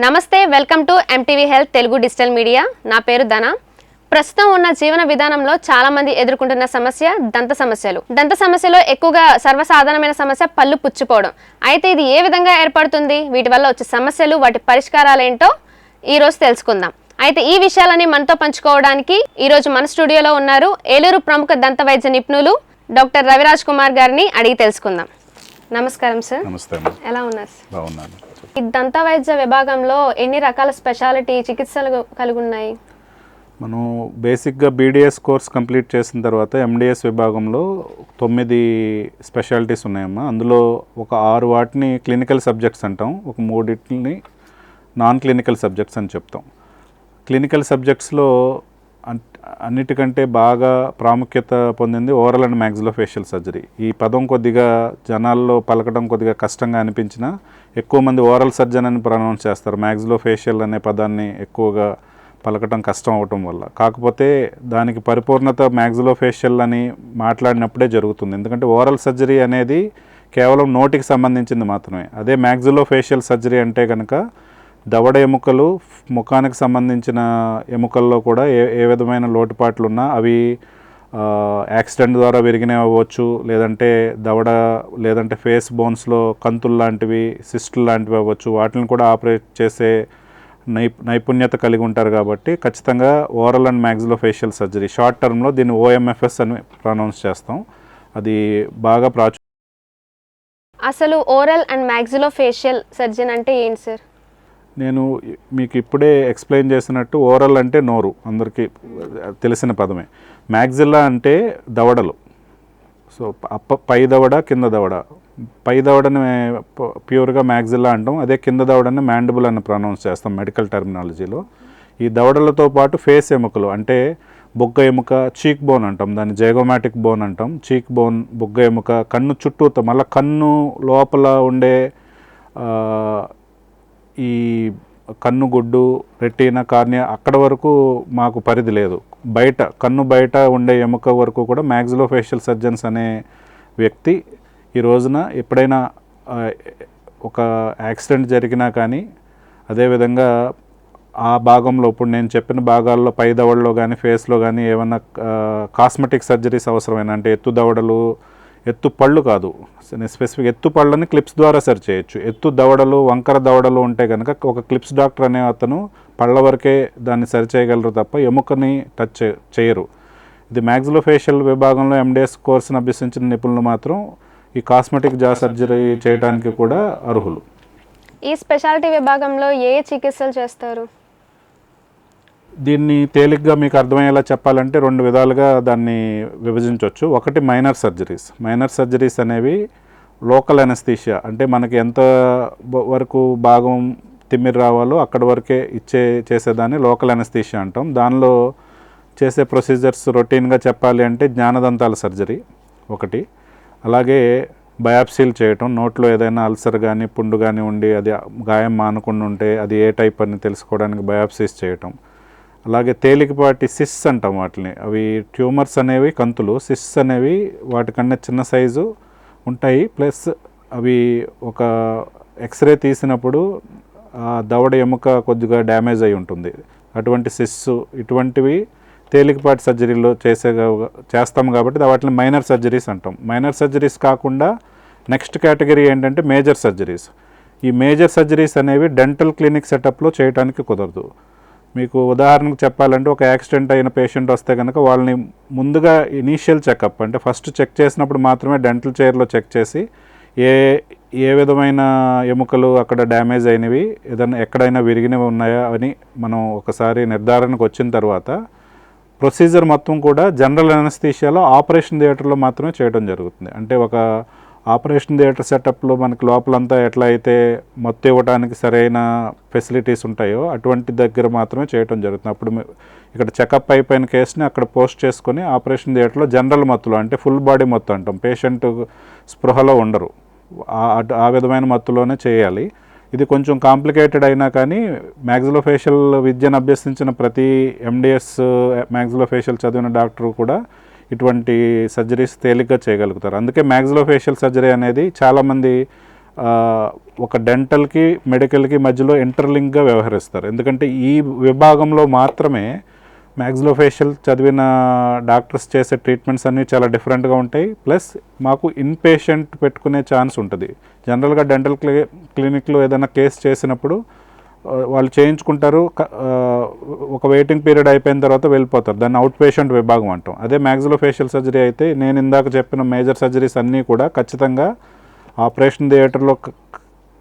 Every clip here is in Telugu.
నమస్తే, welcome to MTV health Telugu digital media. నా పేరు ధన. ప్రస్తుతం ఉన్న జీవన విధానంలో చాలా మంది ఎదుర్కొంటున్న సమస్య దంత సమస్యలు. దంత సమస్యలో ఎక్కువగా సర్వసాధారణమైన సమస్య పళ్ళు పుచ్చిపోవడం. అయితే ఇది ఏ విధంగా ఏర్పడుతుంది, వీటి వల్ల వచ్చే సమస్యలు, వాటి పరిష్కారాలు ఏంటో ఈరోజు తెలుసుకుందాం. అయితే ఈ విషయాలని మనతో పంచుకోవడానికి ఈరోజు మన స్టూడియోలో ఉన్నారు ఏలూరు ప్రముఖ దంత వైద్య నిపుణులు డాక్టర్ రవిరాజ్ కుమార్ గారిని అడిగి తెలుసుకుందాం. నమస్కారం సార్. నమస్తే. ఎలా ఉన్నారు? బాగున్నాను. ఈ దంత వైద్య విభాగంలో ఎన్ని రకాల స్పెషాలిటీ చికిత్సలు కలిగి ఉన్నాయి? మనం బేసిక్గా బీడిఎస్ కోర్స్ కంప్లీట్ చేసిన తర్వాత ఎండిఎస్ విభాగంలో 9 స్పెషాలిటీస్ ఉన్నాయమ్మా. అందులో ఒక 6 వాటిని క్లినికల్ సబ్జెక్ట్స్ అంటాం, ఒక 3 నాన్ క్లినికల్ సబ్జెక్ట్స్ అని చెప్తాం. క్లినికల్ సబ్జెక్ట్స్లో అన్నిటికంటే బాగా ప్రాముఖ్యత పొందింది ఓరల్ అండ్ మ్యాక్సిలోఫేషియల్ సర్జరీ. ఈ పదం కొద్దిగా జనాల్లో పలకడం కొద్దిగా కష్టంగా అనిపించినా ఎక్కువ మంది ఓరల్ సర్జన్ అని ప్రొనౌన్స్ చేస్తారు. మ్యాక్సిలోఫేషియల్ అనే పదాన్ని ఎక్కువగా పలకటం కష్టం అవటం వల్ల. కాకపోతే దానికి పరిపూర్ణత మ్యాక్సిలోఫేషియల్ అని మాట్లాడినప్పుడే జరుగుతుంది. ఎందుకంటే ఓరల్ సర్జరీ అనేది కేవలం నోటికి సంబంధించింది మాత్రమే. అదే మ్యాక్సిలోఫేషియల్ సర్జరీ అంటే కనుక దవడ ఎముకలు, ముఖానికి సంబంధించిన ఎముకల్లో కూడా ఏ విధమైన లోటుపాట్లు ఉన్నా అవి యాక్సిడెంట్ ద్వారా విరిగినవి అవ్వచ్చు, లేదంటే ఫేస్ బోన్స్లో కంతులు లాంటివి, సిస్టులు లాంటివి అవ్వచ్చు. వాటిని కూడా ఆపరేట్ చేసే నైపుణ్యత కలిగి ఉంటారు. కాబట్టి ఖచ్చితంగా oral and maxillofacial surgery, short టర్మ్లో దీన్ని ఓఎంఎఫ్ఎస్ అని ప్రొనౌన్స్ చేస్తాం. అది బాగా అసలు ఓరల్ అండ్ మ్యాక్సిలోఫేషియల్ సర్జన్ అంటే ఏంటి సార్? నేను మీకు ఇప్పుడే ఎక్స్ప్లెయిన్ చేసినట్టు ఓరల్ అంటే నోరు, అందరికీ తెలిసిన పదమే. మ్యాక్సిల్లా అంటే దవడలు. సో పై దవడ, కింద దవడ. పై దవడని ప్యూర్గా మ్యాక్సిల్లా అంటాం, అదే కింద దవడని మ్యాండిబుల్ అని ప్రొనౌన్స్ చేస్తాం మెడికల్ టర్మినాలజీలో. ఈ దవడలతో పాటు ఫేస్ ఎముకలు అంటే బుగ్గ ఎముక, చీక్ బోన్ అంటాం, దాన్ని జైగోమాటిక్ బోన్ అంటాం. చీక్ బోన్, బుగ్గ ఎముక, కన్ను చుట్టూతో, మళ్ళీ కన్ను లోపల ఉండే ఈ కన్నుగుడ్డు, రెటీనా, కార్నియా అక్కడ వరకు మాకు పరిధి లేదు. బయట కన్ను బయట ఉండే ఎముక వరకు కూడా మ్యాక్సిలోఫేషియల్ సర్జన్స్ అనే వ్యక్తి ఈ రోజున ఎప్పుడైనా ఒక యాక్సిడెంట్ జరిగినా కానీ, అదేవిధంగా ఆ భాగంలో ఇప్పుడు నేను చెప్పిన భాగాల్లో పై దవడలో కానీ ఫేస్లో కానీ ఏమన్నా కాస్మెటిక్ సర్జరీస్ అవసరమైన, అంటే ఎత్తు దవడలు, ఎత్తు పళ్ళు కాదు, స్పెసిఫిక్ ఎత్తు పళ్ళని క్లిప్స్ ద్వారా సరి చేయొచ్చు. ఎత్తు దవడలు, వంకర దవడలు ఉంటే కనుక ఒక క్లిప్స్ డాక్టర్ అనే అతను పళ్ళ వరకే దాన్ని సరి చేయగలరు తప్ప ఎముకని టచ్ చేయరు. ఇది మ్యాక్సిలోఫేషియల్ విభాగంలో ఎండిఎస్ కోర్సును అభ్యసించిన నిపుణులు మాత్రం ఈ కాస్మెటిక్ జా సర్జరీ చేయడానికి కూడా అర్హులు. ఈ స్పెషాలిటీ విభాగంలో ఏ చికిత్సలు చేస్తారు? దీన్ని తేలిగ్గా మీకు అర్థమయ్యేలా చెప్పాలంటే 2 విధాలుగా దాన్ని విభజించవచ్చు. ఒకటి మైనర్ సర్జరీస్. మైనర్ సర్జరీస్ అనేవి లోకల్ అనస్థీషియా, అంటే మనకి ఎంత వరకు భాగం తిమ్మిరి రావాలో అక్కడి వరకే చేసేదాన్ని లోకల్ అనస్థీషియా అంటాం. దానిలో చేసే ప్రొసీజర్స్ రొటీన్గా చెప్పాలి అంటే జ్ఞానదంతాల సర్జరీ ఒకటి, అలాగే బయాప్సీలు చేయటం, నోట్లో ఏదైనా అల్సర్ కానీ పుండు కానీ ఉండి అది గాయం మానకుండా ఉంటే అది ఏ టైప్ అని తెలుసుకోవడానికి బయాప్సీస్ చేయటం. అలాగే తేలికపాటి సిస్ అంటాం వాటిని, అవి ట్యూమర్స్ అనేవి కంతులు, సిస్ అనేవి వాటికన్నా చిన్న సైజు ఉంటాయి. ప్లస్ అవి ఒక ఎక్స్రే తీసినప్పుడు దవడ ఎముక కొద్దిగా డ్యామేజ్ అయి ఉంటుంది. అటువంటి సిస్సు ఇటువంటివి తేలికపాటి సర్జరీలో చేస్తాం కాబట్టి వాటిని మైనర్ సర్జరీస్ అంటాం. మైనర్ సర్జరీస్ కాకుండా నెక్స్ట్ కేటగిరీ ఏంటంటే మేజర్ సర్జరీస్. ఈ మేజర్ సర్జరీస్ అనేవి డెంటల్ క్లినిక్ సెటప్లో చేయడానికి కుదరదు. మీకు ఉదాహరణకు చెప్పాలంటే ఒక యాక్సిడెంట్ అయిన పేషెంట్ వస్తే కనుక వాళ్ళని ముందుగా ఇనీషియల్ చెకప్, అంటే ఫస్ట్ చెక్ చేసినప్పుడు మాత్రమే డెంటల్ చైర్లో చెక్ చేసి ఏ విధమైన ఎముకలు అక్కడ డ్యామేజ్ అయినవి, ఏదైనా ఎక్కడైనా విరిగినవి ఉన్నాయా అని మనం ఒకసారి నిర్ధారణకు వచ్చిన తర్వాత ప్రొసీజర్ మొత్తం కూడా జనరల్ అనస్థీషియాలో ఆపరేషన్ థియేటర్లో మాత్రమే చేయడం జరుగుతుంది. అంటే ఒక ఆపరేషన్ థియేటర్ సెటప్లో మనకి లోపలంతా ఎట్లా అయితే మత్తు ఇవ్వడానికి సరైన ఫెసిలిటీస్ ఉంటాయో అటువంటి దగ్గర మాత్రమే చేయడం జరుగుతుంది. అప్పుడు ఇక్కడ చెకప్ అయిపోయిన కేసుని అక్కడ పోస్ట్ చేసుకొని ఆపరేషన్ థియేటర్లో జనరల్ మత్తులో, అంటే ఫుల్ బాడీ మత్తు అంటాం, పేషెంట్ స్పృహలో ఉండరు, ఆ విధమైన మత్తులోనే చేయాలి. ఇది కొంచెం కాంప్లికేటెడ్ అయినా కానీ మ్యాక్సిలోఫేషియల్ విద్యను అభ్యసించిన ప్రతి ఎండిఎస్ మ్యాక్సిలోఫేషియల్ చదివిన డాక్టర్ కూడా ఇటువంటి సర్జరీస్ తేలిగ్గా చేయగలుగుతారు. అందుకే మ్యాక్సిలోఫేషియల్ సర్జరీ అనేది చాలామంది ఒక డెంటల్కి మెడికల్కి మధ్యలో ఇంటర్లింక్గా వ్యవహరిస్తారు. ఎందుకంటే ఈ విభాగంలో మాత్రమే మ్యాక్సిలోఫేషియల్ చదివిన డాక్టర్స్ చేసే ట్రీట్మెంట్స్ అన్నీ చాలా డిఫరెంట్గా ఉంటాయి. ప్లస్ మాకు ఇన్పేషెంట్ పెట్టుకునే ఛాన్స్ ఉంటుంది. జనరల్గా డెంటల్ క్లినిక్లో ఏదైనా కేసు చేసినప్పుడు వాళ్ళు చేయించుకుంటారు, ఒక వెయిటింగ్ పీరియడ్ అయిపోయిన తర్వాత వెళ్ళిపోతారు. దాన్ని అవుట్ పేషెంట్ విభాగం అంటాం. అదే మ్యాక్సిలోఫేషియల్ సర్జరీ అయితే నేను ఇందాక చెప్పిన మేజర్ సర్జరీస్ అన్నీ కూడా ఖచ్చితంగా ఆపరేషన్ థియేటర్లో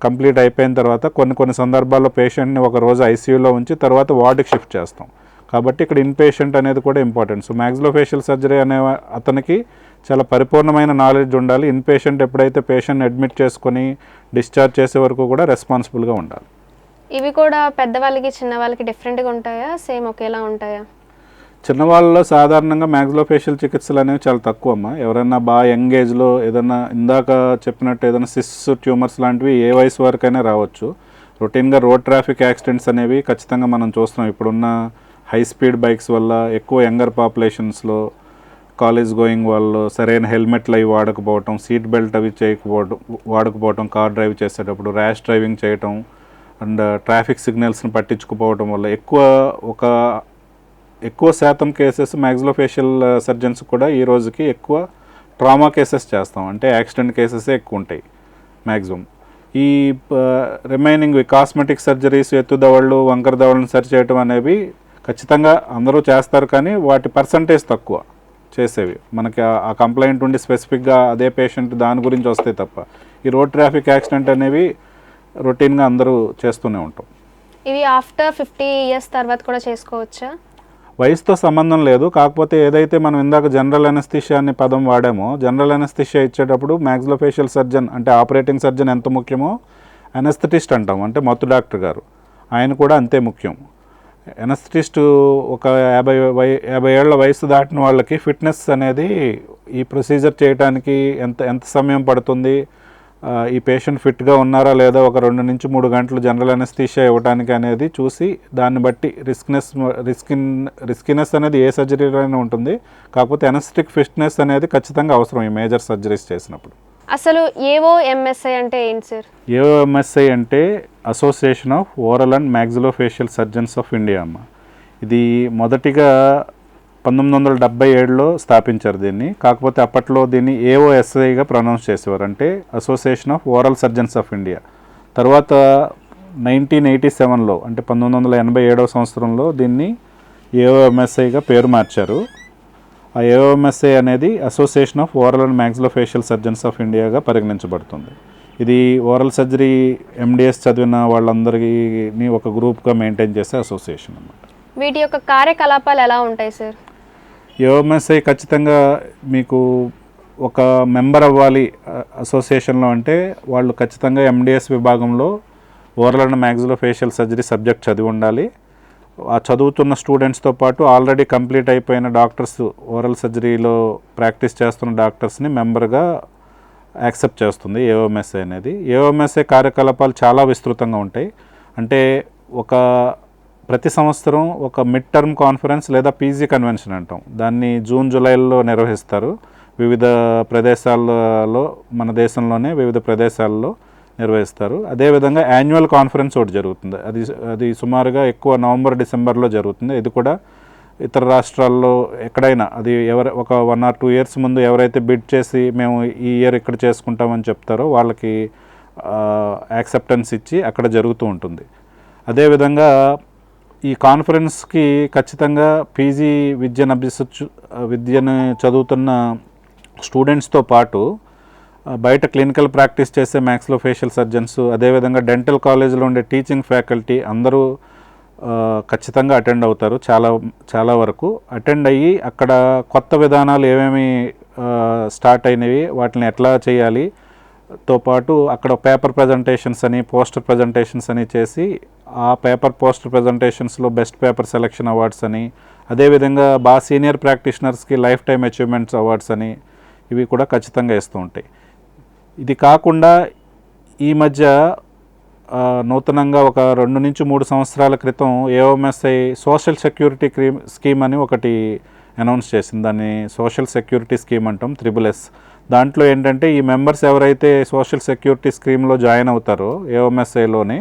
కంప్లీట్ అయిపోయిన తర్వాత కొన్ని సందర్భాల్లో పేషెంట్ని ఒక రోజు ఐసీయూలో ఉంచి తర్వాత వార్డుకి షిఫ్ట్ చేస్తాం. కాబట్టి ఇక్కడ ఇన్పేషెంట్ అనేది కూడా ఇంపార్టెంట్. సో మ్యాక్సిలోఫేషియల్ సర్జరీ అనే అతనికి చాలా పరిపూర్ణమైన నాలెడ్జ్ ఉండాలి. ఇన్పేషెంట్ ఎప్పుడైతే పేషెంట్ని అడ్మిట్ చేసుకొని డిశ్చార్జ్ చేసే వరకు కూడా రెస్పాన్సిబుల్గా ఉండాలి. ఇవి కూడా పెద్దవాళ్ళకి చిన్నవాళ్ళకి డిఫరెంట్గా ఉంటాయా, సేమ్ ఒకేలా ఉంటాయా? చిన్నవాళ్ళలో సాధారణంగా మ్యాక్సిలోఫేషియల్ చికిత్సలు అనేవి చాలా తక్కువ అమ్మా. ఎవరైనా బాగా యంగ్ ఏజ్లో ఏదైనా ఇందాక చెప్పినట్టు ఏదైనా సిస్ ట్యూమర్స్ లాంటివి ఏ వయసు వరకైనా రావచ్చు. రొటీన్గా రోడ్ ట్రాఫిక్ యాక్సిడెంట్స్ అనేవి ఖచ్చితంగా మనం చూస్తున్నాం. ఇప్పుడున్న హై స్పీడ్ బైక్స్ వల్ల ఎక్కువ యంగర్ పాపులేషన్స్లో కాలేజ్ గోయింగ్ వాళ్ళు సరైన హెల్మెట్లు అవి వాడకపోవటం, సీట్ బెల్ట్ అవి వాడకపోవటం, కార్ డ్రైవ్ చేసేటప్పుడు ర్యాష్ డ్రైవింగ్ చేయటం అండ్ ట్రాఫిక్ సిగ్నల్స్ని పట్టించుకోపోవటం వల్ల ఎక్కువ శాతం కేసెస్ మ్యాక్సిలోఫేషియల్ సర్జన్స్ కూడా ఈ రోజుకి ఎక్కువ ట్రామా కేసెస్ చేస్తాం. అంటే యాక్సిడెంట్ కేసెసే ఎక్కువ ఉంటాయి మ్యాక్సిమం. ఈ రిమైనింగ్ కాస్మెటిక్ సర్జరీస్, ఎత్తుదవళ్ళు, వంకర దవళ్ళను సరి చేయటం అనేవి ఖచ్చితంగా అందరూ చేస్తారు, కానీ వాటి పర్సంటేజ్ తక్కువ చేసేవి. మనకి ఆ కంప్లైంట్ ఉండి స్పెసిఫిక్గా అదే పేషెంట్ దాని గురించి వస్తే తప్ప ఈ రోడ్ ట్రాఫిక్ యాక్సిడెంట్ అనేవి రొటీన్గా అందరూ చేస్తూనే ఉంటాం. ఇవి ఆఫ్టర్ 50 ఇయర్స్ తర్వాత కూడా చేసుకోవచ్చా? వయసుతో సంబంధం లేదు. కాకపోతే ఏదైతే మనం ఇందాక జనరల్ అనస్థీషియా అనే పదం వాడామో, జనరల్ అనస్థీషియా ఇచ్చేటప్పుడు మ్యాక్సిలోఫేషియల్ సర్జన్ అంటే ఆపరేటింగ్ సర్జన్ ఎంత ముఖ్యమో అనస్థెటిస్ట్ అంటాం, అంటే మత్తు డాక్టర్ గారు, ఆయన కూడా అంతే ముఖ్యం. అనస్థెటిస్ట్ ఒక 50 ఏళ్ల వయసు దాటిన వాళ్ళకి ఫిట్నెస్ అనేది ఈ ప్రొసీజర్ చేయడానికి ఎంత సమయం పడుతుంది, ఈ పేషెంట్ ఫిట్గా ఉన్నారా లేదా, ఒక 2 నుంచి 3 గంటలు జనరల్ అనస్థీషియా ఇవ్వడానికి అనేది చూసి దాన్ని బట్టి రిస్కినెస్ అనేది ఏ సర్జరీలోనే ఉంటుంది. కాకపోతే అనస్థెటిక్ ఫిట్నెస్ అనేది ఖచ్చితంగా అవసరం ఈ మేజర్ సర్జరీస్ చేసినప్పుడు. అసలు ఏఓఎంఎస్ఐ అంటే ఏంటి సార్? ఏఓఎంఎస్ఐ అంటే association of oral and maxillofacial surgeons of India అమ్మ. ఇది మొదటిగా 1977లో స్థాపించారు దీన్ని. కాకపోతే అప్పట్లో దీన్ని ఏఓఎస్ఐగా ప్రొనౌన్స్ చేసేవారు, అంటే association of oral surgeons of India. తర్వాత 1987లో అంటే 1987వ సంవత్సరంలో దీన్ని ఏఓఎంఎస్ఐగా పేరు మార్చారు. ఆ ఏఓఎంఎస్ఐ అనేది association of oral and maxillofacial surgeons of ఇండియాగా పరిగణించబడుతుంది. ఇది ఓరల్ సర్జరీ ఎండిఎస్ చదివిన వాళ్ళందరినీ ఒక గ్రూప్గా మెయింటైన్ చేసే అసోసియేషన్ అన్నమాట. వీటి యొక్క కార్యకలాపాలు ఎలా ఉంటాయి సార్? ఏఓఎంఎస్ఐ ఖచ్చితంగా మీకు ఒక మెంబర్ అవ్వాలి అసోసియేషన్లో అంటే వాళ్ళు ఖచ్చితంగా ఎండిఎస్ విభాగంలో oral and maxillofacial surgery subject చదివి ఉండాలి. ఆ చదువుతున్న స్టూడెంట్స్తో పాటు ఆల్రెడీ కంప్లీట్ అయిపోయిన డాక్టర్స్, ఓరల్ సర్జరీలో ప్రాక్టీస్ చేస్తున్న డాక్టర్స్ని మెంబర్గా యాక్సెప్ట్ చేస్తుంది ఏఓఎంఎస్ఐ అనేది. ఏఓఎంఎస్ఐ కార్యకలాపాలు చాలా విస్తృతంగా ఉంటాయి. అంటే ప్రతి సంవత్సరం ఒక మిడ్ టర్మ్ కాన్ఫరెన్స్ లేదా పీజీ కన్వెన్షన్ అంటాం, దాన్ని జూన్ జూలైలో నిర్వహిస్తారు. వివిధ ప్రదేశాలలో, మన దేశంలోనే వివిధ ప్రదేశాల్లో నిర్వహిస్తారు. అదేవిధంగా యాన్యువల్ కాన్ఫరెన్స్ ఒకటి జరుగుతుంది. అది సుమారుగా ఎక్కువ నవంబర్ డిసెంబర్లో జరుగుతుంది. ఇది కూడా ఇతర రాష్ట్రాల్లో ఎక్కడైనా అది ఒక 1 or 2 years ముందు ఎవరైతే బిడ్ చేసి మేము ఈ ఇయర్ ఇక్కడ చేసుకుంటామని చెప్తారో వాళ్ళకి యాక్సెప్టెన్స్ ఇచ్చి అక్కడ జరుగుతూ ఉంటుంది. అదేవిధంగా ఈ కాన్ఫరెన్స్కి ఖచ్చితంగా పీజీ విద్యను చదువుతున్న స్టూడెంట్స్తో పాటు బయట క్లినికల్ ప్రాక్టీస్ చేసే మ్యాక్సిలోఫేషియల్ సర్జన్స్, అదేవిధంగా డెంటల్ కాలేజీలో ఉండే టీచింగ్ ఫ్యాకల్టీ అందరూ ఖచ్చితంగా అటెండ్ అవుతారు. చాలా వరకు అటెండ్ అయ్యి అక్కడ కొత్త విధానాలు ఏమేమి స్టార్ట్ అయినవి, వాటిని ఎట్లా చేయాలి తో పాటు అక్కడ పేపర్ ప్రజెంటేషన్స్ అని, పోస్టర్ ప్రజెంటేషన్స్ అని చేసి ఆ పోస్టర్ ప్రజెంటేషన్స్లో బెస్ట్ పేపర్ సెలక్షన్ అవార్డ్స్ అని, అదేవిధంగా బాగా సీనియర్ ప్రాక్టీషనర్స్కి లైఫ్ టైమ్ అచీవ్మెంట్స్ అవార్డ్స్ అని ఇవి కూడా ఖచ్చితంగా ఇస్తూ ఉంటాయి. ఇది కాకుండా ఈ మధ్య నూతనంగా ఒక 2 నుంచి 3 సంవత్సరాల క్రితం ఏఓఎంఎస్ఐ సోషల్ సెక్యూరిటీ స్కీమ్ అని ఒకటి అనౌన్స్ చేసింది. దాన్ని సోషల్ సెక్యూరిటీ స్కీమ్ అంటాం, SSS. దాంట్లో ఏంటంటే ఈ మెంబర్స్ ఎవరైతే సోషల్ సెక్యూరిటీ స్కీమ్లో జాయిన్ అవుతారో ఏఓఎంఎస్ఐలోనే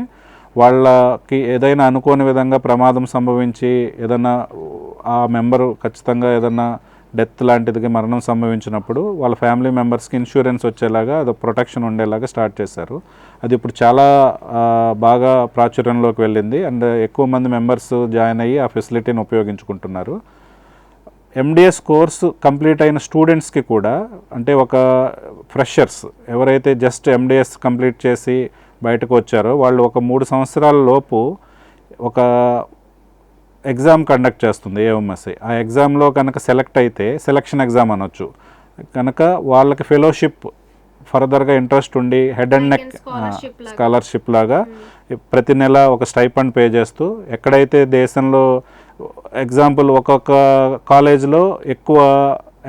వాళ్ళకి ఏదైనా అనుకోని విధంగా ప్రమాదం సంభవించి ఏదైనా ఆ మెంబరు ఖచ్చితంగా ఏదైనా డెత్ లాంటిదిగా మరణం సంభవించినప్పుడు వాళ్ళ ఫ్యామిలీ మెంబర్స్కి ఇన్సూరెన్స్ వచ్చేలాగా అది ప్రొటెక్షన్ ఉండేలాగా స్టార్ట్ చేశారు. అది ఇప్పుడు చాలా బాగా ప్రాచుర్యంలోకి వెళ్ళింది అండ్ ఎక్కువ మంది మెంబర్స్ జాయిన్ అయ్యి ఆ ఫెసిలిటీని ఉపయోగించుకుంటున్నారు. ఎండిఎస్ కోర్సు కంప్లీట్ అయిన స్టూడెంట్స్కి కూడా అంటే ఒక ఫ్రెషర్స్ ఎవరైతే జస్ట్ ఎండిఎస్ కంప్లీట్ చేసి బయటకు వచ్చారో వాళ్ళు ఒక 3 సంవత్సరాల లోపు ఒక ఎగ్జామ్ కండక్ట్ చేస్తుంది ఏఎంఎస్ఐ. ఆ ఎగ్జామ్లో కనుక సెలెక్ట్ అయితే సెలక్షన్ ఎగ్జామ్ అనొచ్చు కనుక వాళ్ళకి ఫెలోషిప్ ఫర్దర్గా ఇంట్రెస్ట్ ఉండి హెడ్ అండ్ నెక్ స్కాలర్షిప్ లాగా ప్రతి నెల ఒక స్టైపండ్ పే చేస్తూ ఎక్కడైతే దేశంలో ఎగ్జాంపుల్ ఒక్కొక్క కాలేజ్లో ఎక్కువ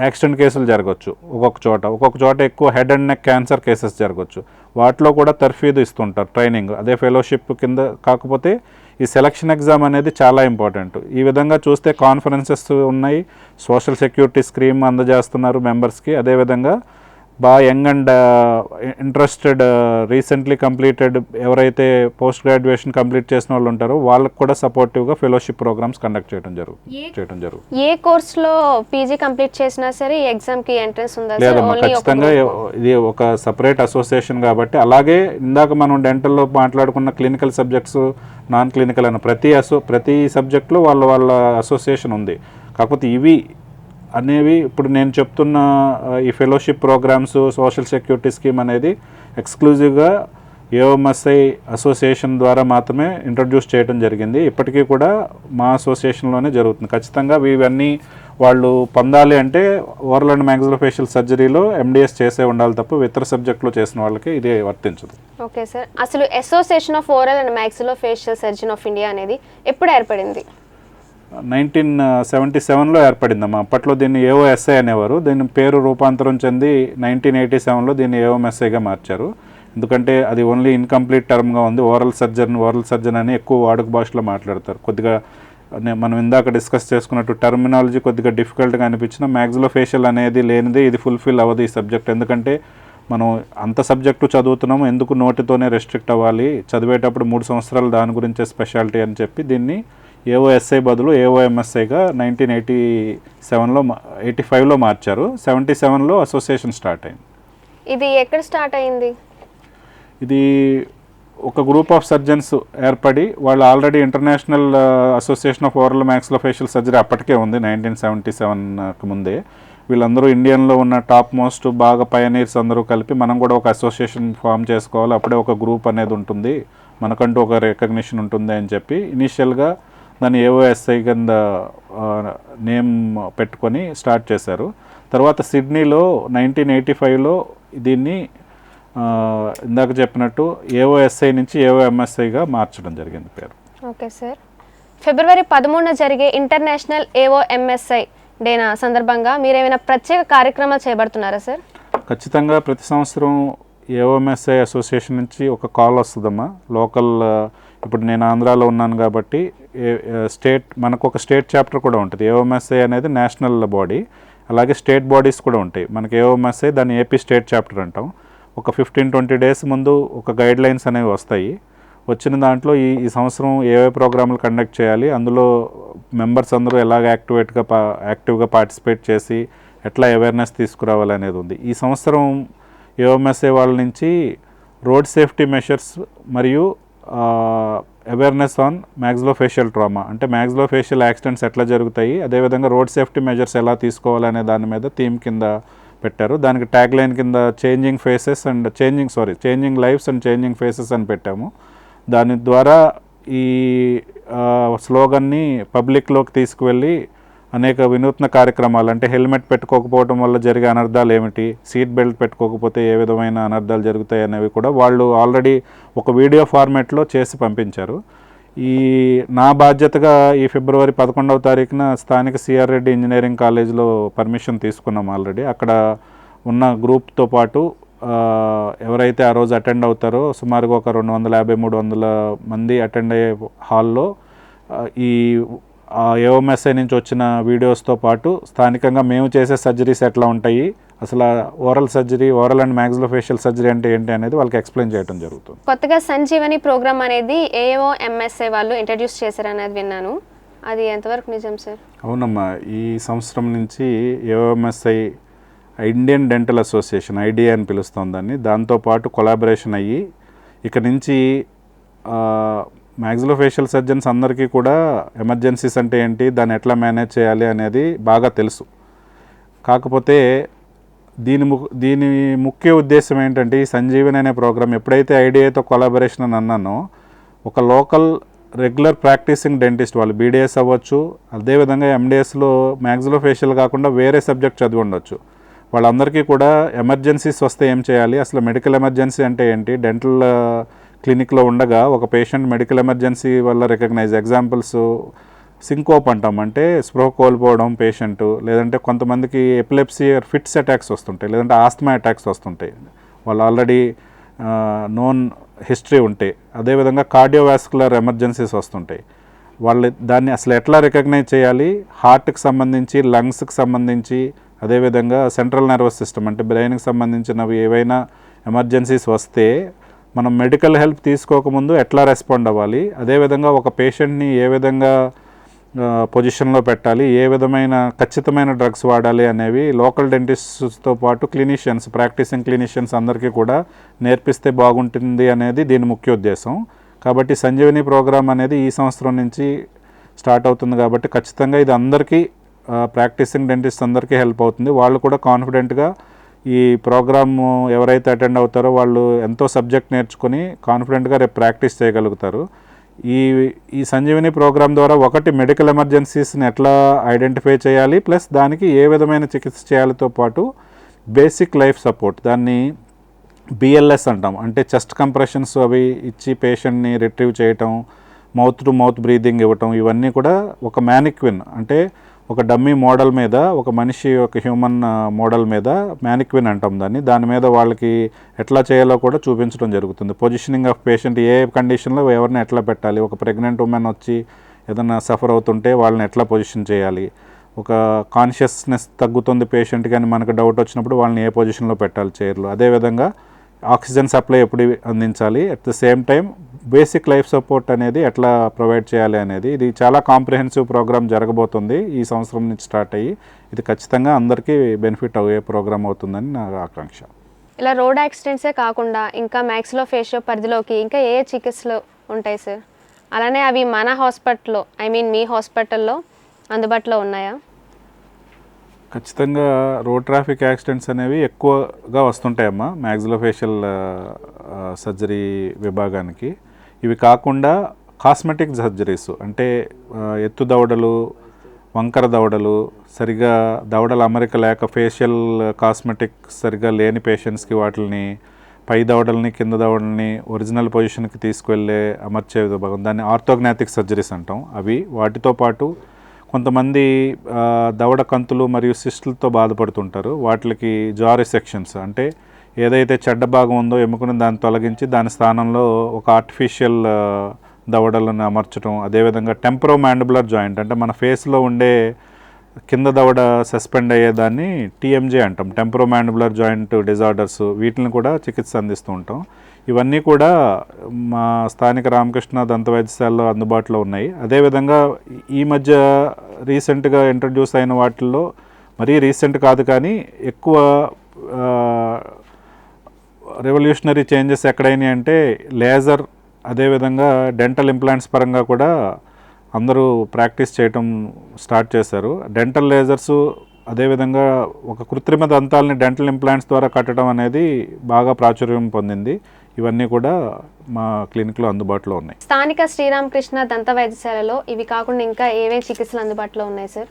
యాక్సిడెంట్ కేసులు జరగవచ్చు, ఒక్కొక్క చోట ఎక్కువ head and neck cancer cases జరగవచ్చు, వాటిలో కూడా తర్ఫీదు ఇస్తుంటారు ట్రైనింగ్ అదే ఫెలోషిప్ కింద. కాకపోతే ఈ సెలక్షన్ ఎగ్జామ్ అనేది చాలా ఇంపార్టెంట్. ఈ విధంగా చూస్తే కాన్ఫరెన్సెస్ ఉన్నాయి, సోషల్ సెక్యూరిటీ స్కీమ్ అందజేస్తున్నారు మెంబర్స్కి. అదేవిధంగా బాగా young and interested recently completed ఎవరైతే పోస్ట్ గ్రాడ్యుయేషన్ కంప్లీట్ చేసిన వాళ్ళు ఉంటారో వాళ్ళకి కూడా సపోర్టివ్గా ఫెలోషిప్ ప్రోగ్రామ్స్ కండక్ట్ చేయడం జరుగుతుంది. ఏ కోర్స్లో పీజీ కంప్లీట్ చేసినా సరే ఈ ఎగ్జామ్కి ఎంట్రన్స్ ఉందా? లేదమ్మా, ఖచ్చితంగా ఇది ఒక సపరేట్ అసోసియేషన్ కాబట్టి. అలాగే ఇందాక మనం డెంటల్లో మాట్లాడుకున్న క్లినికల్ సబ్జెక్ట్స్ నాన్ క్లినికల్ అన్న ప్రతి సబ్జెక్ట్లో వాళ్ళ అసోసియేషన్ ఉంది. కాకపోతే ఇవి అనేవి ఇప్పుడు నేను చెప్తున్న ఈ fellowship programmes social security scheme అనేది ఎక్స్క్లూజివ్గా ఏఓఎంఎస్ఐ అసోసియేషన్ ద్వారా మాత్రమే ఇంట్రడ్యూస్ చేయడం జరిగింది. ఇప్పటికీ కూడా మా అసోసియేషన్లోనే జరుగుతుంది. ఖచ్చితంగా ఇవన్నీ వాళ్ళు పొందాలి అంటే ఓరల్ అండ్ మ్యాక్సిలోఫేషియల్ సర్జరీలో ఎండిఎస్ చేసే ఉండాలి తప్ప ఇతర సబ్జెక్టులో చేసిన వాళ్ళకి ఇది వర్తించదు. ఓకే సార్, అసలు association of oral and maxillofacial surgeon of India అనేది ఎప్పుడు ఏర్పడింది? 1977లో ఏర్పడిందమ్మా. అప్పట్లో దీన్ని ఏఓఎస్ఐ అనేవారు. దీని పేరు రూపాంతరం చెంది 1987లో దీన్ని ఏఓఎంఎస్ఐగా మార్చారు. ఎందుకంటే అది ఓన్లీ ఇన్కంప్లీట్ టర్మ్గా ఉంది. ఓరల్ సర్జన్ అని ఎక్కువ వాడుక భాషలో మాట్లాడతారు. కొద్దిగా మనం ఇందాక డిస్కస్ చేసుకున్నట్టు టర్మినాలజీ కొద్దిగా డిఫికల్ట్గా అనిపించిన మ్యాక్సిలోఫేషియల్ అనేది లేనిది ఇది ఫుల్ఫిల్ అవ్వదు ఈ సబ్జెక్ట్. ఎందుకంటే మనం అంత సబ్జెక్టు చదువుతున్నాము, ఎందుకు నోటితోనే రెస్ట్రిక్ట్ అవ్వాలి, చదివేటప్పుడు 3 సంవత్సరాలు దాని గురించే స్పెషాలిటీ అని చెప్పి దీన్ని ఏఓఎస్ఐ బదులు ఏఓఎంఎస్ఐగా 1985లో మార్చారు. 77లో అసోసియేషన్ స్టార్ట్ అయింది. ఇది ఎక్కడ స్టార్ట్ అయింది? ఇది ఒక గ్రూప్ ఆఫ్ సర్జన్స్ ఏర్పడి వాళ్ళు already international association of oral maxillofacial surgery అప్పటికే ఉంది 1977కి ముందే. వీళ్ళందరూ ఇండియన్లో ఉన్న టాప్ మోస్ట్ బాగా పయనీర్స్ అందరూ కలిపి మనం కూడా ఒక అసోసియేషన్ ఫామ్ చేసుకోవాలి, అప్పుడే ఒక గ్రూప్ అనేది ఉంటుంది, మనకంటూ ఒక రికగ్నిషన్ ఉంటుంది అని చెప్పి ఇనీషియల్గా దాన్ని ఏఓఎస్ఐ కింద నేమ్ పెట్టుకొని స్టార్ట్ చేశారు. తర్వాత సిడ్నీలో 1985లో దీన్ని ఇందాక చెప్పినట్టు ఏఓఎస్ఐ నుంచి ఏఓఎంఎస్ఐగా మార్చడం జరిగింది పేరు. ఓకే సార్, ఫిబ్రవరి 13న జరిగే ఇంటర్నేషనల్ ఏఓఎంఎస్ఐ డే సందర్భంగా మీరు ఏమైనా ప్రత్యేక కార్యక్రమాలు చేపడుతున్నారా సార్? ఖచ్చితంగా ప్రతి సంవత్సరం ఏఓఎంఎస్ఐ అసోసియేషన్ నుంచి ఒక కాల్ వస్తుందమ్మా. లోకల్ ఇప్పుడు నేను ఆంధ్రాలో ఉన్నాను కాబట్టి మనకు ఒక స్టేట్ చాప్టర్ కూడా ఉంటుంది. ఏఓఎంఎస్ఐ అనేది నేషనల్ బాడీ, అలాగే స్టేట్ బాడీస్ కూడా ఉంటాయి. మనకి ఏఓఎంఎస్ఐ దాన్ని ఏపీ స్టేట్ చాప్టర్ అంటాం. ఒక 15-20 డేస్ ముందు ఒక గైడ్ లైన్స్ అనేవి వస్తాయి. వచ్చిన దాంట్లో ఈ సంవత్సరం ఏవే ప్రోగ్రాములు కండక్ట్ చేయాలి, అందులో మెంబర్స్ అందరూ ఎలాగ యాక్టివ్గా పార్టిసిపేట్ చేసి ఎట్లా అవేర్నెస్ తీసుకురావాలి అనేది ఉంది. ఈ సంవత్సరం ఏఓఎంఎస్ఐ వాళ్ళ నుంచి రోడ్ సేఫ్టీ మెషర్స్ మరియు అవేర్నెస్ ఆన్ మ్యాక్సిలోఫేషియల్ ట్రామా, అంటే మ్యాక్సిలోఫేషియల్ యాక్సిడెంట్స్ ఎట్లా జరుగుతాయి, అదేవిధంగా రోడ్ సేఫ్టీ మెజర్స్ ఎలా తీసుకోవాలనే దాని మీద థీమ్ కింద పెట్టారు. దానికి ట్యాగ్ లైన్ కింద changing lives and changing faces అని పెట్టాము. దాని ద్వారా ఈ స్లోగన్ని పబ్లిక్లోకి తీసుకువెళ్ళి అనేక వినూత్న కార్యక్రమాలు, అంటే హెల్మెట్ పెట్టుకోకపోవడం వల్ల జరిగే అనర్థాలు ఏమిటి, సీట్ బెల్ట్ పెట్టుకోకపోతే ఏ విధమైన అనర్థాలు జరుగుతాయి అనేవి కూడా వాళ్ళు ఆల్రెడీ ఒక వీడియో ఫార్మాట్లో చేసి పంపించారు. నా బాధ్యతగా ఈ ఫిబ్రవరి 11వ తారీఖున స్థానిక సిఆర్ రెడ్డి ఇంజనీరింగ్ కాలేజ్లో పర్మిషన్ తీసుకున్నాం ఆల్రెడీ. అక్కడ ఉన్న గ్రూప్తో పాటు ఎవరైతే ఆ రోజు అటెండ్ అవుతారో సుమారుగా ఒక 250-300 మంది అటెండ్ అయ్యే హాల్లో ఈ ఏఓఎంఎస్ఐ నుంచి వచ్చిన వీడియోస్తో పాటు స్థానికంగా మేము చేసే సర్జరీస్ ఎట్లా ఉంటాయి, అసలు oral surgery, oral and maxillofacial surgery అంటే ఏంటి అనేది వాళ్ళకి ఎక్స్ప్లెయిన్ చేయడం జరుగుతుంది. కొత్తగా సంజీవని ప్రోగ్రామ్ అనేది ఏఓఎంఎస్ఐ వాళ్ళు ఇంట్రడ్యూస్ చేశారనేది విన్నాను, అది ఎంతవరకు నిజం సార్? అవునమ్మా, ఈ సంవత్సరం నుంచి ఏఓఎంఎస్ఐ ఇండియన్ డెంటల్ అసోసియేషన్ ఐడియా అని పిలుస్తుంది దాన్ని, దాంతోపాటు కొలాబరేషన్ అయ్యి ఇక నుంచి మ్యాక్సిలోఫేషియల్ సర్జన్స్ అందరికీ కూడా ఎమర్జెన్సీస్ అంటే ఏంటి, దాన్ని ఎట్లా మేనేజ్ చేయాలి అనేది బాగా తెలుసు. కాకపోతే దీని ముఖ్య ఉద్దేశం ఏంటంటే ఈ సంజీవని అనే ప్రోగ్రామ్ ఎప్పుడైతే ఐడియాతో కొలాబరేషన్ అని అన్నానో, ఒక లోకల్ రెగ్యులర్ ప్రాక్టీసింగ్ డెంటిస్ట్ వాళ్ళు బీడీఎస్ అవ్వచ్చు, అదేవిధంగా ఎండిఎస్లో మ్యాక్సిలోఫేషియల్ కాకుండా వేరే సబ్జెక్ట్ చదివి ఉండొచ్చు, వాళ్ళందరికీ కూడా ఎమర్జెన్సీస్ వస్తే ఏం చేయాలి, అసలు మెడికల్ ఎమర్జెన్సీ అంటే ఏంటి, డెంటల్ క్లినిక్లో ఉండగా ఒక పేషెంట్ మెడికల్ ఎమర్జెన్సీ వల్ల రికగ్నైజ్ ఎగ్జాంపుల్స్ సింకోప్ అంటాం, అంటే స్పృహ కోల్పోవడం పేషెంట్, లేదంటే కొంతమందికి ఎపిలెప్సీ ఫిట్స్ అటాక్స్ వస్తుంటాయి, లేదంటే ఆస్తమా అటాక్స్ వస్తుంటాయి, వాళ్ళు ఆల్రెడీ నోన్ హిస్టరీ ఉంటాయి, అదేవిధంగా కార్డియోవాస్కులర్ ఎమర్జెన్సీస్ వస్తుంటాయి. వాళ్ళు దాన్ని అసలు ఎట్లా రికగ్నైజ్ చేయాలి, హార్ట్కి సంబంధించి, లంగ్స్కి సంబంధించి, అదేవిధంగా సెంట్రల్ నర్వస్ సిస్టమ్ అంటే బ్రెయిన్కి సంబంధించినవి ఏవైనా ఎమర్జెన్సీస్ వస్తే మనం మెడికల్ హెల్ప్ తీసుకోకముందు ఎట్లా రెస్పాండ్ అవ్వాలి, అదేవిధంగా ఒక పేషెంట్ని ఏ విధంగా పొజిషన్లో పెట్టాలి, ఏ విధమైన ఖచ్చితమైన డ్రగ్స్ వాడాలి అనేవి లోకల్ డెంటిస్ట్తో పాటు క్లినిషియన్స్, ప్రాక్టీసింగ్ క్లినిషియన్స్ అందరికీ కూడా నేర్పిస్తే బాగుంటుంది అనేది దీని ముఖ్య ఉద్దేశం. కాబట్టి సంజీవని ప్రోగ్రామ్ అనేది ఈ సంవత్సరం నుంచి స్టార్ట్ అవుతుంది కాబట్టి ఖచ్చితంగా ఇది అందరికీ ప్రాక్టీసింగ్ డెంటిస్ట్ అందరికీ హెల్ప్ అవుతుంది. వాళ్ళు కూడా కాన్ఫిడెంట్గా ఈ ప్రోగ్రామ్ ఎవరైతే అటెండ్ అవుతారో వాళ్ళు ఎంతో సబ్జెక్ట్ నేర్చుకొని కాన్ఫిడెంట్గా రేపు ప్రాక్టీస్ చేయగలుగుతారు. ఈ సంజీవని ప్రోగ్రామ్ ద్వారా ఒకటి మెడికల్ ఎమర్జెన్సీస్ని ఎట్లా ఐడెంటిఫై చేయాలి, ప్లస్ దానికి ఏ విధమైన చికిత్స చేయాలితో పాటు బేసిక్ లైఫ్ సపోర్ట్, దాన్ని బిఎల్ఎస్ అంటాం, అంటే చెస్ట్ కంప్రెషన్స్ అవి ఇచ్చి పేషెంట్ని రిట్రీవ్ చేయటం, మౌత్ టు మౌత్ బ్రీదింగ్ ఇవ్వటం, ఇవన్నీ కూడా ఒక మ్యానిక్విన్ అంటే ఒక డమ్మీ మోడల్ మీద, ఒక మనిషి ఒక హ్యూమన్ మోడల్ మీద, మ్యానిక్విన్ అంటాం దాని మీద వాళ్ళకి ఎట్లా చేయాలో కూడా చూపించడం జరుగుతుంది. పొజిషనింగ్ ఆఫ్ పేషెంట్, ఏ కండిషన్లో ఎవరిని ఎట్లా పెట్టాలి, ఒక ప్రెగ్నెంట్ ఉమెన్ వచ్చి ఏదైనా సఫర్ అవుతుంటే వాళ్ళని ఎట్లా పొజిషన్ చేయాలి, ఒక కాన్షియస్నెస్ తగ్గుతుంది పేషెంట్ కానీ మనకు డౌట్ వచ్చినప్పుడు వాళ్ళని ఏ పొజిషన్లో పెట్టాలి చైర్లో, అదేవిధంగా ఆక్సిజన్ సప్లై ఎప్పుడు అందించాలి, at the same time basic life support అనేది ఎట్లా ప్రొవైడ్ చేయాలి అనేది, ఇది చాలా కాంప్రిహెన్సివ్ ప్రోగ్రామ్ జరగబోతుంది ఈ సంవత్సరం నుంచి స్టార్ట్ అయ్యి. ఇది ఖచ్చితంగా అందరికీ బెనిఫిట్ అయ్యే ప్రోగ్రామ్ అవుతుందని నా ఆకాంక్ష. ఇలా రోడ్ యాక్సిడెంట్సే కాకుండా ఇంకా మ్యాక్సిలోఫేషియల్ పరిధిలోకి ఇంకా ఏ చికిత్సలు ఉంటాయి సార్? అలానే అవి మన హాస్పిటల్లో, మీ హాస్పిటల్లో అందుబాటులో ఉన్నాయా? ఖచ్చితంగా రోడ్ ట్రాఫిక్ యాక్సిడెంట్స్ అనేవి ఎక్కువగా వస్తుంటాయమ్మా మ్యాక్సిలోఫేషియల్ సర్జరీ విభాగానికి. ఇవి కాకుండా కాస్మెటిక్ సర్జరీస్ అంటే ఎత్తు దవడలు, వంకర దవడలు, సరిగా దవడల అమరిక లేక ఫేషియల్ కాస్మెటిక్ సరిగా లేని పేషెంట్స్కి వాటిని పై దవడల్ని కింద దవడల్ని ఒరిజినల్ పొజిషన్కి తీసుకువెళ్ళే అమర్చే విభాగం, దాన్ని ఆర్థోగ్నాటిక్ సర్జరీస్ అంటాం. అవి వాటితో పాటు కొంతమంది దవడ కంతులు మరియు సిస్టులతో బాధపడుతుంటారు, వాటికి జా రిసెక్షన్స్ అంటే ఏదైతే చెడ్డ భాగం ఉందో ఎముకను దాన్ని తొలగించి దాని స్థానంలో ఒక ఆర్టిఫిషియల్ దవడలను అమర్చడం, అదేవిధంగా టెంపరో మ్యాండిబులర్ జాయింట్ అంటే మన ఫేస్లో ఉండే కింద దవడ సస్పెండ్ అయ్యేదాన్ని టీఎంజే అంటాం, టెంపరో మ్యాండిబులర్ జాయింట్ డిజార్డర్స్, వీటిని కూడా చికిత్స అందిస్తూ ఉంటాం. ఇవన్నీ కూడా మా స్థానిక రామకృష్ణ దంత వైద్యశాలలో అందుబాటులో ఉన్నాయి. అదేవిధంగా ఈ మధ్య రీసెంట్గా ఇంట్రడ్యూస్ అయిన వాటిల్లో మరీ రీసెంట్ కాదు కానీ ఎక్కువ రెవల్యూషనరీ చేంజెస్ ఎక్కడైనా అంటే లేజర్, అదేవిధంగా డెంటల్ ఇంప్లాంట్స్ పరంగా కూడా అందరూ ప్రాక్టీస్ చేయటం స్టార్ట్ చేశారు. డెంటల్ లేజర్సు, అదేవిధంగా ఒక కృత్రిమ దంతాలని డెంటల్ ఇంప్లాంట్స్ ద్వారా కట్టడం అనేది బాగా ప్రాచుర్యం పొందింది. ఇవన్నీ కూడా మా క్లినిక్లో అందుబాటులో ఉన్నాయి. స్థానిక శ్రీరామకృష్ణ దంత వైద్యశాలలో ఇవి కాకుండా ఇంకా ఏవే చికిత్సలు అందుబాటులో ఉన్నాయి సార్?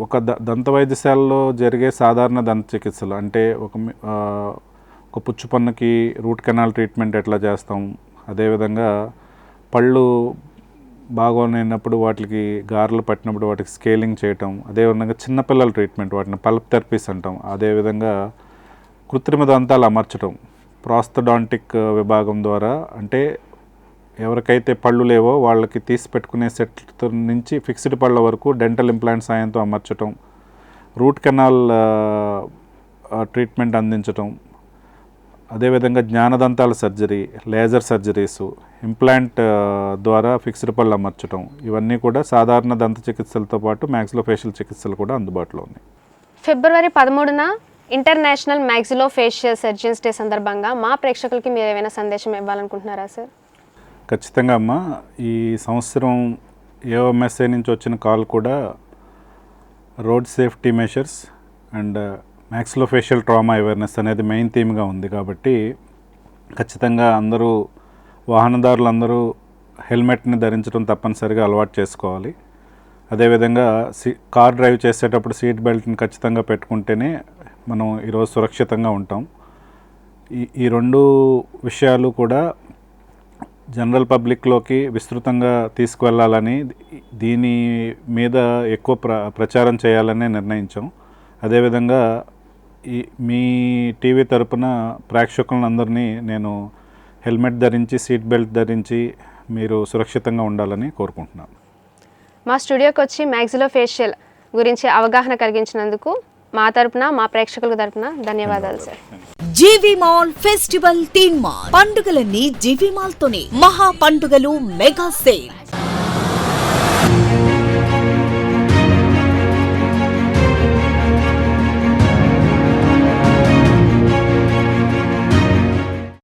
ఒక దంత వైద్యశాలలో జరిగే సాధారణ దంత చికిత్సలు అంటే ఒక పుచ్చు పన్నుకి రూట్ కెనాల్ ట్రీట్మెంట్ ఎట్లా చేస్తాం, అదేవిధంగా పళ్ళు బాగోనప్పుడు వాటికి గారెలు పట్టినప్పుడు వాటికి స్కేలింగ్ చేయటం, అదేవిధంగా చిన్నపిల్లల ట్రీట్మెంట్ వాటిని పల్ప్ థెరపీస్ అంటాం, అదేవిధంగా కృత్రిమ దంతాలు అమర్చడం, ప్రాస్థోడాంటిక్ విభాగం ద్వారా అంటే ఎవరికైతే పళ్ళు లేవో వాళ్ళకి తీసి పెట్టుకునే సెట్ నుంచి ఫిక్స్డ్ పళ్ళ వరకు డెంటల్ ఇంప్లాంట్ సాయంతో అమర్చటం, రూట్ కెనాల్ ట్రీట్మెంట్ అందించటం, అదేవిధంగా జ్ఞానదంతాల సర్జరీ, లేజర్ సర్జరీసు, ఇంప్లాంట్ ద్వారా ఫిక్స్డ్ పళ్ళు అమర్చటం, ఇవన్నీ కూడా సాధారణ దంత చికిత్సలతో పాటు మ్యాక్సిలోఫేషియల్ చికిత్సలు కూడా అందుబాటులో ఉన్నాయి. ఫిబ్రవరి 13న ఇంటర్నేషనల్ మ్యాక్సిలోఫేషియల్ సర్జన్స్ డే సందర్భంగా మా ప్రేక్షకులకి మీరు ఏమైనా సందేశం ఇవ్వాలనుకుంటున్నారా సార్? ఖచ్చితంగా అమ్మ, ఈ సంవత్సరం ఏఓఎంఎస్ఐ నుంచి వచ్చిన కాల్ కూడా road safety measures and maxillofacial trauma awareness అనేది మెయిన్ థీమ్గా ఉంది. కాబట్టి ఖచ్చితంగా అందరూ వాహనదారులందరూ హెల్మెట్ని ధరించడం తప్పనిసరిగా అలవాటు చేసుకోవాలి. అదేవిధంగా కార్ డ్రైవ్ చేసేటప్పుడు సీట్ బెల్ట్ని ఖచ్చితంగా పెట్టుకుంటేనే మనం ఈరోజు సురక్షితంగా ఉంటాం. ఈ రెండు విషయాలు కూడా జనరల్ పబ్లిక్లోకి విస్తృతంగా తీసుకువెళ్ళాలని, దీని మీద ఎక్కువ ప్రచారం చేయాలని నిర్ణయించాం. అదేవిధంగా మీ టీవీ తరపున ప్రేక్షకులందరినీ నేను హెల్మెట్ ధరించి సీట్ బెల్ట్ ధరించి మీరు సురక్షితంగా ఉండాలని కోరుకుంటున్నాను. మా స్టూడియోకి వచ్చి మ్యాక్సిలోఫేషియల్ గురించి అవగాహన కలిగించినందుకు మా తరపున, మా ప్రేక్షకుల తరపున ధన్యవాదాలు సార్. జీవి మాల్ ఫెస్టివల్ థీమ్ మాల్, పండుగలన్నీ జీవి మాల్ తోనే. మహా పండుగలు మెగా సేల్.